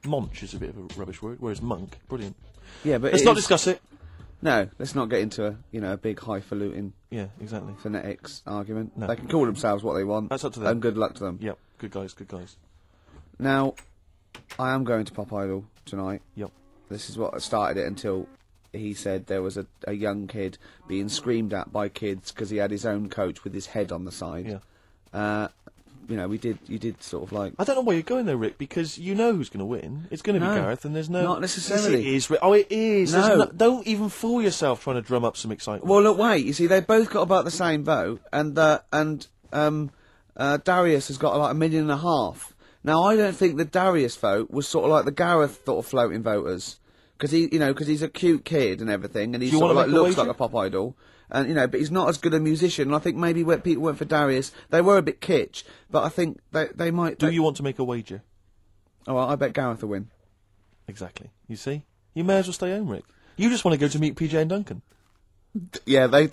Monch is a bit of a rubbish word, whereas monk, brilliant. Yeah, but Let's not discuss it. No, let's not get into a big highfalutin Yeah, exactly. phonetics argument. No. They can call themselves what they want. That's up to them. And good luck to them. Yep, good guys, good guys. Now, I am going to Pop Idol tonight. Yep. This is what started it until he said there was a young kid being screamed at by kids because he had his own coach with his head on the side. Yeah. You did sort of like... I don't know why you're going there, Rick, because you know who's going to win. It's going to No, be Gareth, and there's no... not necessarily. Yes, it is, Rick. Oh, it is. No. Don't even fool yourself trying to drum up some excitement. Well, look, wait. You see, they both got about the same vote, and Darius has got like 1.5 million. Now, I don't think the Darius vote was sort of like the Gareth sort of floating voters, because he's a cute kid and everything, and he Do you sort of wanna like make a looks wager? like a pop idol. And but he's not as good a musician. And I think maybe when people went for Darius, they were a bit kitsch, but I think they might. Do you want to make a wager? Oh, well, I bet Gareth will win. Exactly. You see? You may as well stay home, Rick. You just want to go to meet PJ and Duncan. Yeah, they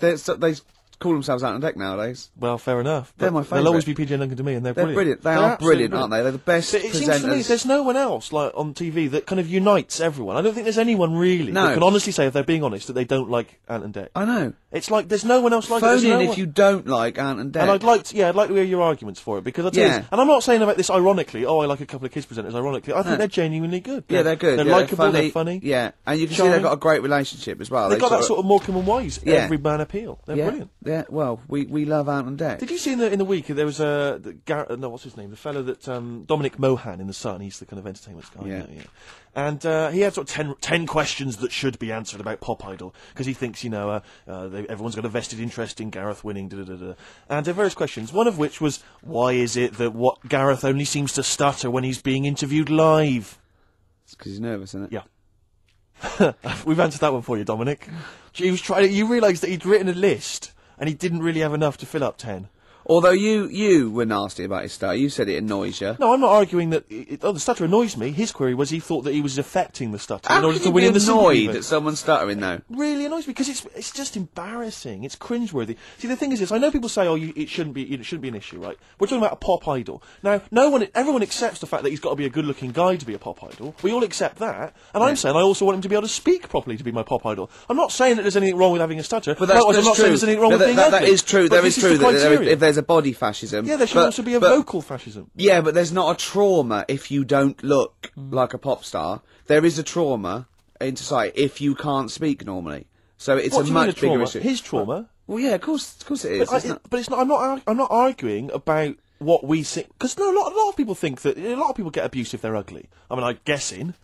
call themselves out on deck nowadays. Well, fair enough. They're but my They'll favourite. always be PJ and Duncan to me, and they're They're brilliant. brilliant. They They're are absolutely brilliant, aren't they? They're the best But it seems to me presenters. there's no one else like on TV that kind of unites everyone. I don't think there's anyone really No. that can honestly say, if they're being honest, that they don't like Ant and Dec. I know. It's like there's no one else like it. Phone There's in no if one- you don't like Ant and Dec. And I'd like to hear your arguments for it, because I tell Yeah. you, and I'm not saying about this ironically. Oh, I like a couple of kids presenters ironically. I think No. they're genuinely good. Yeah, they're good. They're Yeah, likeable. They're funny. Yeah, and you can see charming. they've got a great relationship as well. They've got that sort of Morecambe and Wise Yeah. every man appeal. They're yeah, brilliant. Yeah, well, we love Ant and Dec. Did you see in the week there was what's his name? The fellow that Dominic Mohan in the Sun. He's the kind of entertainment guy. Yeah. And he had sort of 10 questions that should be answered about Pop Idol, because he thinks everyone's got a vested interest in Gareth winning. And there are various questions. One of which was, why is it that Gareth only seems to stutter when he's being interviewed live? It's because he's nervous, isn't it? Yeah. We've answered that one for you, Dominic. He was trying. You realised that he'd written a list and he didn't really have enough to fill up 10. Although you were nasty about his stutter. You said it annoys you. No, I'm not arguing that. The stutter annoys me. His query was he thought that he was affecting the stutter How in order can to you win be in the sympathy annoyed vote. at someone stuttering though? Really annoys me because it's just embarrassing. It's cringeworthy. See, the thing is this: I know people say, "Oh, it shouldn't be an issue," right? We're talking about a pop idol. Now, everyone accepts the fact that he's got to be a good-looking guy to be a pop idol. We all accept that, and I'm saying I also want him to be able to speak properly to be my pop idol. I'm not saying that there's anything wrong with having a stutter. But that's I'm not true. saying there's anything wrong with being that ugly. is true. But There is this true the that criteria. if there's a body fascism. Yeah, there should also be a vocal fascism. Yeah, but there's not a trauma if you don't look like a pop star. There is a trauma in society if you can't speak normally. So it's What a do you mean much trauma? bigger issue. His trauma. Well, yeah, of course it is. But it's not. I'm not arguing about what we think because no, a lot of people think that a lot of people get abused if they're ugly. I mean, I'm guessing.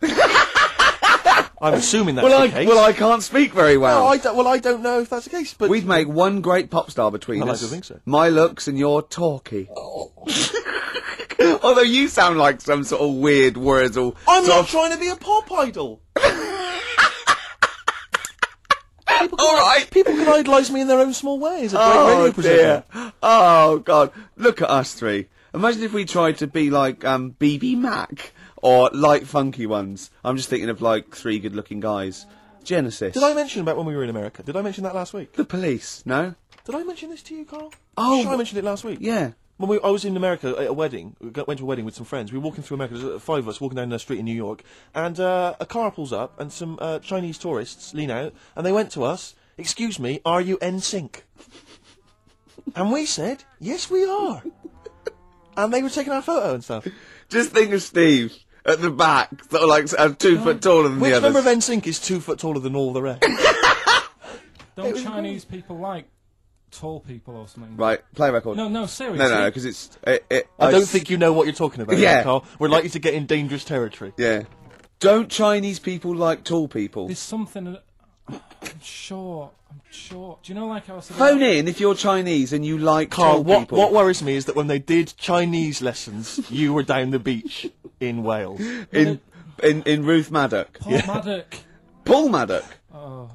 I'm assuming that's the case. Well, I can't speak very well. No, I don't know if that's the case. But We'd make one great pop star between I like us. to think so. My looks and your talkie. Although you sound like some sort of weird Wurzel. I'm not trying to be a pop idol. People can idolise me in their own small way as a great radio presenter. Dear. Oh, God. Look at us three. Imagine if we tried to be like BB Mac or Light Funky Ones. I'm just thinking of like three good-looking guys. Genesis. Did I mention about when we were in America? Did I mention that last week? The Police, no? Did I mention this to you, Carl? Oh, Sure, I mentioned it last week. Yeah. When I was in America at a wedding, went to a wedding with some friends. We were walking through America, there was 5 of us walking down the street in New York, and a car pulls up, and some Chinese tourists lean out, and they went to us, "Excuse me, are you NSYNC?" And we said, "Yes, we are." And they were taking our photo and stuff. Just think of Steve at the back, sort of like 2 foot taller than Which the others. member of NSYNC is 2 foot taller than all the rest? Don't Chinese people like tall people or something? Right, play record. No, seriously. No, because it's... I don't think you know what you're talking about, Yeah. Carl. We're likely to get in dangerous territory. Yeah. Don't Chinese people like tall people? There's something that... I'm sure. Do you know, like I was... Phone in if you're Chinese and you like Carl, tall people. what worries me is that when they did Chinese lessons, you were down the beach in Wales. In Ruth Maddock. Paul Maddock. Paul Maddock. Oh.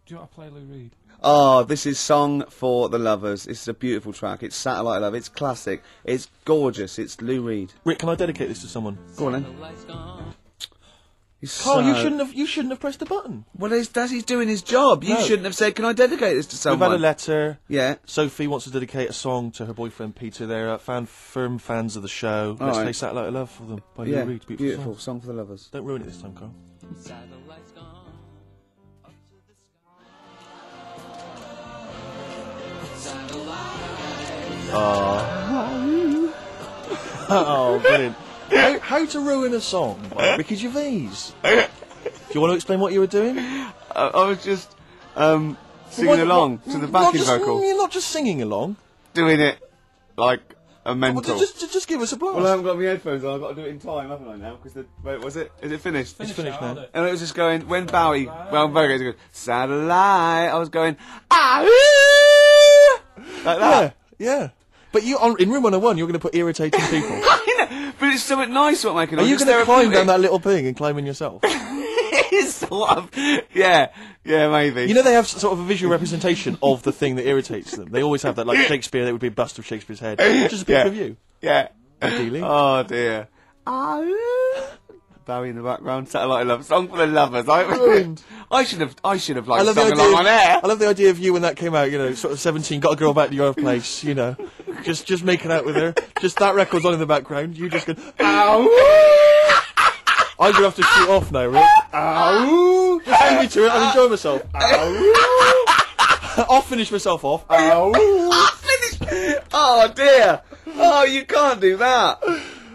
Do you want to play Lou Reed? Oh, this is Song for the Lovers. It's a beautiful track. It's Satellite Love. It's classic. It's gorgeous. It's Lou Reed. Rick, can I dedicate this to someone? Go on then. Carl, you shouldn't have pressed the button. Well, he's doing his job. You No. shouldn't have said, "Can I dedicate this to We've someone?" had a letter. Yeah. Sophie wants to dedicate a song to her boyfriend Peter. They're firm fans of the show. Let's right. play Satellite of Love for them by Yeah. Lou Reed. Beautiful. Song. Song for the Lovers. Don't ruin it this time, Carl. Oh, brilliant. How to ruin a song by Ricky Gervais. Do you want to explain what you were doing? I was just singing along to the backing vocal. You're not just singing along. Doing it like a mental. Well, just give us a blast. Well, I haven't got my headphones on. I've got to do it in time, haven't I now? Because wait, was it? Is it finished? It's finished now. And it was just going, when Bowie goes, satellite, I was going, like that. Yeah. But in room 101, you're going to put irritating people. I know, but it's something nice what making. Are you going to climb down that little thing and climb in yourself? It's sort of, yeah, maybe. You know they have sort of a visual representation of the thing that irritates them. They always have that, like Shakespeare, there would be a bust of Shakespeare's head. Just a picture of you. Yeah. Ideally. Oh dear. Bowie in the background, Satellite Love, Song for the Lovers. I should have like sung along on air. I love the idea of you when that came out, you know, sort of 17, got a girl back to your place, you know, just making out with her. Just that record's on in the background, you just go, ow! I'm going to have to shoot off now, Rick. Ow! Just leave me to it, I'll enjoy myself. Ow! I'll finish myself off. Ow! Oh dear. Oh, you can't do that.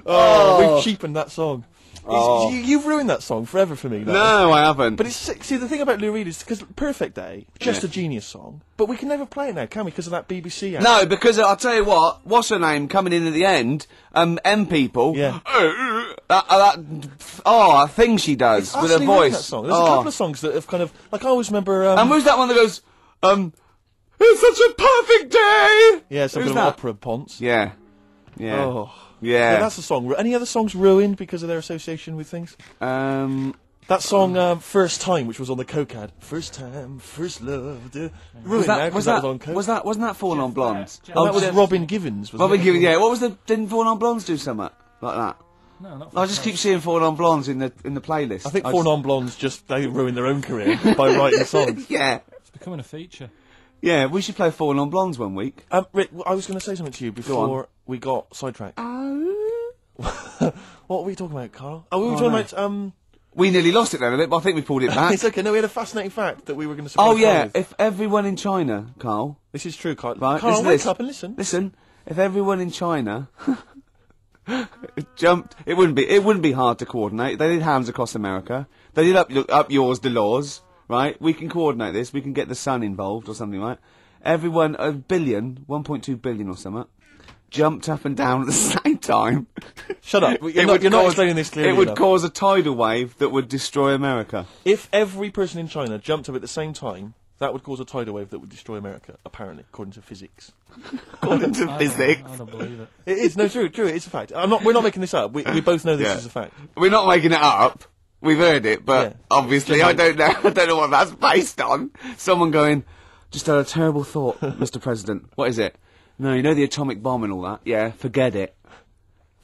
Oh, we've cheapened that song. Oh. You've ruined that song forever for me, though. No, I haven't. But see, the thing about Lou Reed is because Perfect Day, just a genius song, but we can never play it now, can we? Because of that BBC ad. No, because I'll tell you what's her name coming in at the end? M People. Yeah. That thing she does with her Utterly ruined voice. That song. There's a couple of songs that have kind of, like I always remember. And who's that one that goes, it's such a perfect day? Yeah, some Who's kind of that? opera ponce. Yeah. Oh. Yeah. That's the song. Any other songs ruined because of their association with things? That song, First Time, which was on the Coke ad. First time, first love. Was that, was on Coke. wasn't that Fallen on Blondes? Oh, that was Robin Givens. Wasn't Robin it? Givens, yeah. What was the, didn't Fallen on Blondes do something like that? No, not I just keep seeing Fallen on Blondes in the playlist. I think Fallen on Blondes they ruined their own career by writing songs. Yeah. It's becoming a feature. Yeah, we should play Fallen on Blondes one week. Rick, I was going to say something to you before we got sidetracked. What were we talking about, Carl? Oh, we were talking about... We nearly lost it then a bit, but I think we pulled it back. It's okay, no, we had a fascinating fact that we were going to surprise Oh yeah, Carl with. if everyone in China, Carl... This is true, Carl. Right, Carl, listen to wake this. up and listen. Listen, if everyone in China jumped, it wouldn't be hard to coordinate. They did Hams Across America. They did up yours, the laws, right? We can coordinate this. We can get the sun involved or something, right? Everyone, 1.2 billion or something, jumped up and down at the same time. Shut up. You're not explaining this clearly It would enough. cause a tidal wave that would destroy America. If every person in China jumped up at the same time, that would cause a tidal wave that would destroy America, apparently, according to physics. According to physics. I don't believe it. It is, no, true, it's a fact. We're not making this up. We both know this Yeah. is a fact. We're not making it up. We've heard it, but Yeah. obviously I don't know. I don't know what that's based on. Someone going, just had a terrible thought, Mr. President. What is it? No, you know the atomic bomb and all that? Yeah, forget it.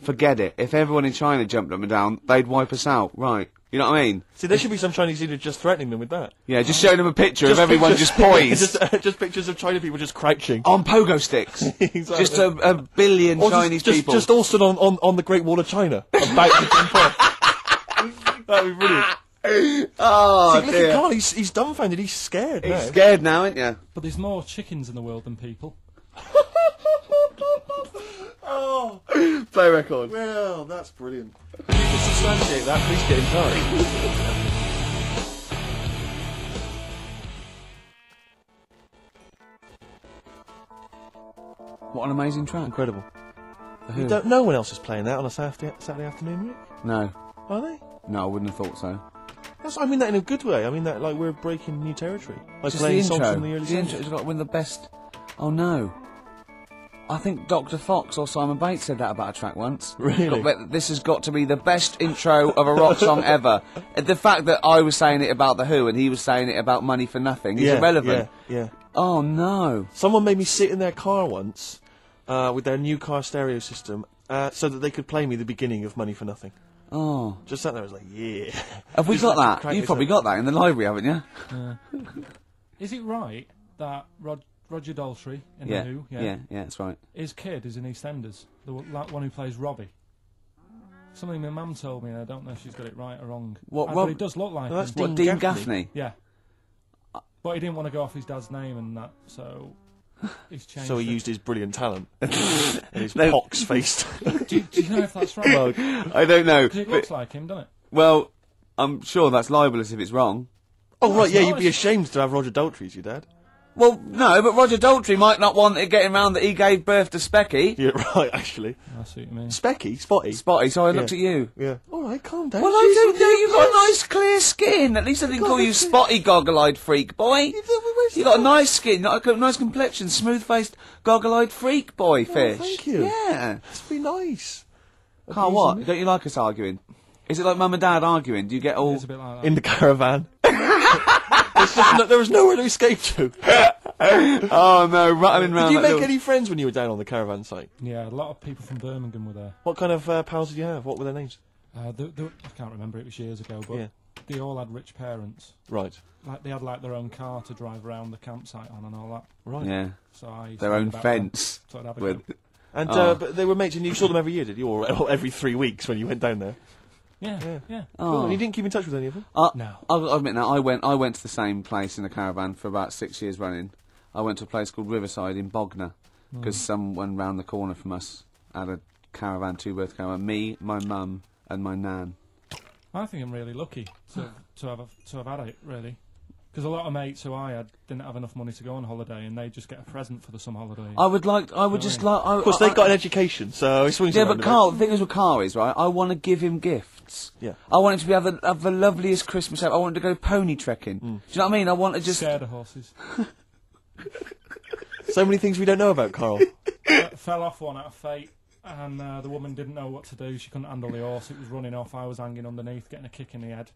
Forget it. If everyone in China jumped up and down, they'd wipe us out. Right. You know what I mean? See, there should be some Chinese leader just threatening them with that. Yeah, just showing them a picture of everyone just poised. just pictures of China people just crouching. On pogo sticks. Exactly. Just a billion Or Chinese people. Just all stood on the Great Wall of China, about to jump off. That'd be brilliant. Oh, See, look dear. at Carl, he's dumbfounded, he's scared now. He's scared now, aren't you? But there's more chickens in the world than people. Oh, Play record. well, that's brilliant. If you can substantiate that, please get in touch. What an amazing track. Incredible. The Who? No one else is playing that on a Saturday afternoon, Rick? No. Are they? No, I wouldn't have thought so. I mean that in a good way. I mean that like we're breaking new territory. Like Just playing the songs intro. from the early The intro 70s. has got one of the best... Oh, no. I think Dr. Fox or Simon Bates said that about a track once. Really? This has got to be the best intro of a rock song ever. The fact that I was saying it about The Who and he was saying it about Money for Nothing is irrelevant. Yeah. Oh, no. Someone made me sit in their car once with their new car stereo system so that they could play me the beginning of Money for Nothing. Oh. Just sat there, I was like, yeah. Have we Just got let it that? crack You've its probably own. got that in the library, haven't you? Is it right that Roger Daltrey in Yeah. The Who, Yeah, that's right. his kid is in EastEnders, the one who plays Robbie? Something my mum told me, and I don't know if she's got it right or wrong. What, But it does look like No, that's him. What, Dean Dean Gaffney? Gaffney? Yeah. But he didn't want to go off his dad's name and that, so he's changed So he it. used his brilliant talent. And his No. pox-faced. Do you know if that's right? I don't know. 'Cause it looks like him, doesn't it? Well, I'm sure that's libelous if it's wrong. Oh, right, yeah, not. you'd be ashamed to have Roger Daltrey as your dad. Well, no, but Roger Daltrey might not want it getting round that he gave birth to Specky. Yeah, right, actually. I see what you mean. Specky? Spotty? Spotty, so I Yeah. looked at you. Yeah. Alright, calm down. Well, I don't know, you've got nice clear skin. At least I didn't call you Spotty Goggle-Eyed Freak Boy. You got a nice skin, like a nice complexion, smooth-faced, goggle-eyed freak boy fish. thank you. Yeah. That's pretty nice. Carl, what? Don't you like us arguing? Is it like mum and dad arguing? Do you get all... It's a bit like that. In the caravan. There was nowhere to escape to. Oh no, rattling round Did you that make little- any friends when you were down on the caravan site? Yeah, a lot of people from Birmingham were there. What kind of pals did you have? What were their names? I can't remember, it was years ago, but Yeah. they all had rich parents. Right. Like they had like their own car to drive around the campsite on and all that. Right. Yeah, So I used their to own read about them. fence. So I'd have a With... go. And Oh. but they were mates, and you saw them every year, did you? Or every 3 weeks when you went down there? Yeah. Oh. Cool. And you didn't keep in touch with any of them? No. I'll admit now, I went to the same place in the caravan for about 6 years running. I went to a place called Riverside in Bognor, because someone round the corner from us had a caravan, two-berth caravan. Me, my mum, and my nan. I think I'm really lucky to have had it, really. Because a lot of mates who I had didn't have enough money to go on holiday, and they just get a present for the summer holiday. Of course, they've got an education, so it swings Yeah, around but a Carl, the thing is with Carl is, right, I want to give him gifts. Yeah. I want him to have the loveliest Christmas ever. I want him to go pony trekking. Do you know what I mean? I want to just... Scared of horses. bit. So many things we don't know about Carl. Fell off one out of fate, and the woman didn't know what to do. She couldn't handle the horse. It was running off. I was hanging underneath, getting a kick in the head.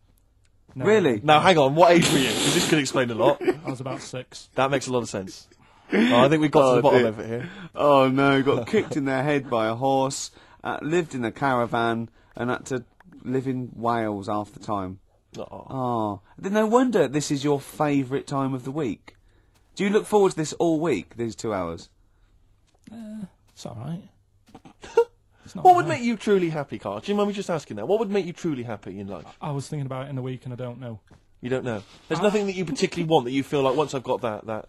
No, Really? Now, hang on, what age were you? Because this could explain a lot. I was about 6. That makes a lot of sense. I think we've got to the bottom dear. of it here. Oh no, got kicked in the head by a horse, lived in a caravan, and had to live in Wales half the time. Oh. Then no wonder this is your favourite time of the week. Do you look forward to this all week, these 2 hours? It's alright. What would make you truly happy, Carl? Do you mind me just asking that? What would make you truly happy in life? I was thinking about it in the week and I don't know. You don't know? There's nothing that you particularly want that you feel like once I've got that...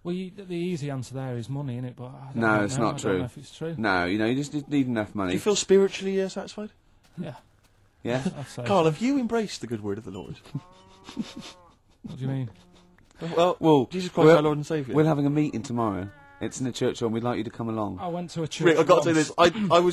Well, the easy answer there is money, innit? But I No, don't it's know. not I true. don't know if it's true. No, you just need enough money. Do you feel spiritually satisfied? Yeah, Yeah? I'd say. Carl, have you embraced the good word of the Lord? What do you mean? Well, Jesus Christ, our Lord and Saviour. We're having a meeting tomorrow. It's in the church hall and we'd like you to come along. I went to a church. Rick, I've got to say once.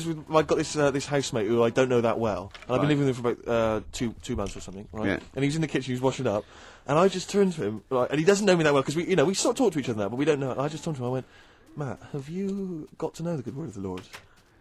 this. I got this housemate who I don't know that well, and I've been living with him for about 2 months or something, right? Yeah. And he was in the kitchen, he was washing up, and I just turned to him, right, and he doesn't know me that well because we sort of talk to each other now, but we don't know. And I just turned to him, I went, Matt, have you got to know the good word of the Lord?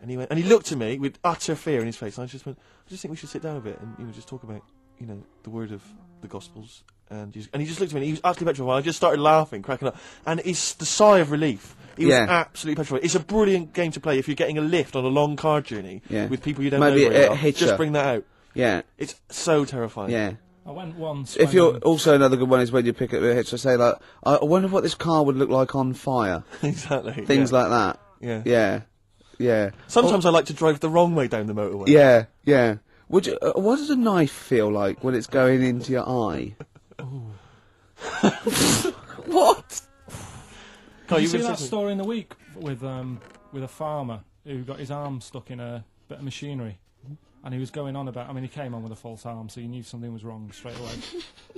And he went, and he looked at me with utter fear in his face, and I just went, I just think we should sit down a bit and just talk about the word of the Gospels. And he just looked at me and he was utterly petrified. I just started laughing, cracking up. And it's the sigh of relief. He was absolutely petrified. It's a brilliant game to play if you're getting a lift on a long car journey with people you don't know very well. Just bring that out. Yeah. It's so terrifying. Yeah. I went once. If you're also another good one is when you pick up a hitch. I say like, I wonder what this car would look like on fire. Exactly. Things like that. Yeah. Yeah. Yeah. Sometimes I like to drive the wrong way down the motorway. Yeah. Yeah. Would you? What does a knife feel like when it's going into your eye? What? Did you see that story in the week with a farmer who got his arm stuck in a bit of machinery, and he was going on about. I mean, he came on with a false arm, so you knew something was wrong straight away.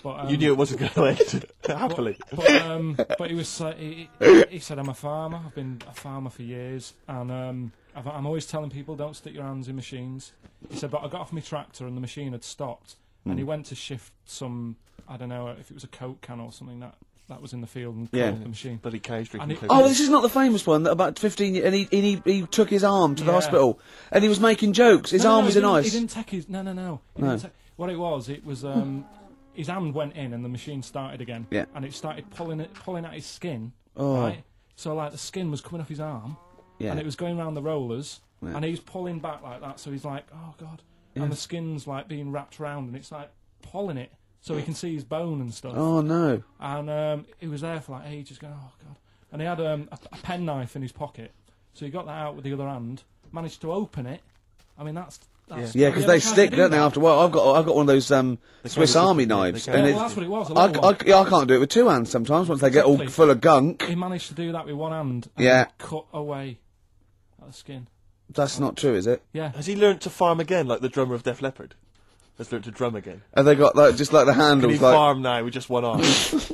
But you knew it wasn't going to end happily. But he was. He said, "I'm a farmer. I've been a farmer for years, and I'm always telling people don't stick your hands in machines." He said, "But I got off my tractor and the machine had stopped, and he went to shift some. I don't know if it was a Coke can or something that was in the field and caught the machine. Bloody cows drinking Coke. Oh, this is not the famous one that about 15 years, and he took his arm to the hospital, and he was making jokes. His arm was in ice. He didn't take his... No. What it was his hand went in and the machine started again. Yeah. And it started pulling at his skin, right? So, like, the skin was coming off his arm, and it was going around the rollers, and he was pulling back like that, so he's like, oh, God. Yeah. And the skin's, like, being wrapped around, and it's, like, pulling it, so he can see his bone and stuff. Oh, no. And he was there for, like, ages, going, oh, God. And he had a penknife in his pocket, so he got that out with the other hand, managed to open it. I mean, that's yeah, because they stick, don't they? After a while, I've got one of those Swiss Army knives, and well, that's what it was. I can't do it with two hands sometimes. Once they get all full of gunk, he managed to do that with one hand. And cut away at the skin. That's not true, is it? Yeah. Has he learnt to farm again, like the drummer of Def Leppard? Has learnt to drum again. Have they got just like the handles? Can he farm now with just one arm?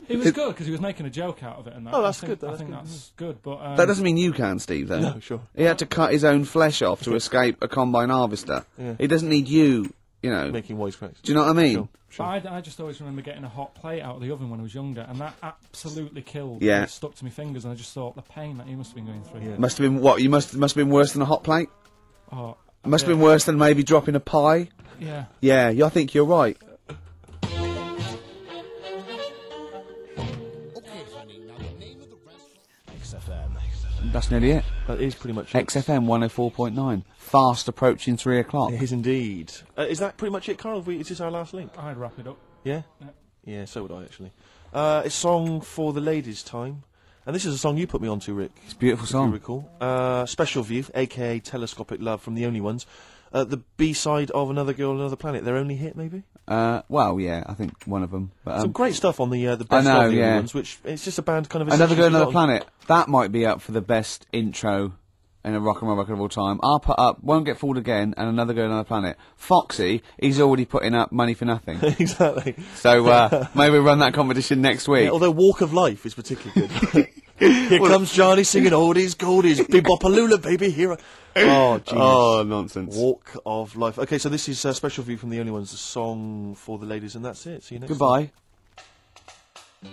He was good because he was making a joke out of it, and that. Oh, that's good. I think that's good, but that doesn't mean you can, Steve. Though. No, sure. He had to cut his own flesh off to escape a combine harvester. Yeah. He doesn't need you know, making wisecracks. Do you know what I mean? Sure. I just always remember getting a hot plate out of the oven when I was younger, and that absolutely killed. Yeah. It stuck to my fingers, and I just thought the pain that he must have been going through. Yeah. Must have been what? You must have been worse than a hot plate. Oh, must have been worse than maybe dropping a pie. Yeah. Yeah, I think you're right. That's nearly it. That is pretty much it. XFM 104.9. Fast approaching 3 o'clock. It is indeed. Is that pretty much it, Carl? Is this our last link? I'd wrap it up. Yeah? Yeah, so would I, actually. It's a song for the ladies' time. And this is a song you put me onto, Rick. It's a beautiful song. If you recall. Special View, a.k.a. Telescopic Love from The Only Ones. The B-side of Another Girl, Another Planet. Their only hit, maybe? Well, yeah, I think one of them. But, some great stuff on the best of The Only Ones, which it's just a band kind of... Another Girl, Another Planet. That might be up for the best intro in a rock and roll record of all time. I'll put up Won't Get Fooled Again and Another Girl, Another Planet. Foxy, he's already putting up Money for Nothing. Exactly. So maybe we'll run that competition next week. Yeah, although Walk of Life is particularly good. Here comes Johnny singing oldies, goldies, bebopalula, baby, here. Oh, genius. Oh, nonsense. Walk of Life. Okay, so this is a Special View from The Only Ones, a song for the ladies, and that's it. See you next Goodbye. time.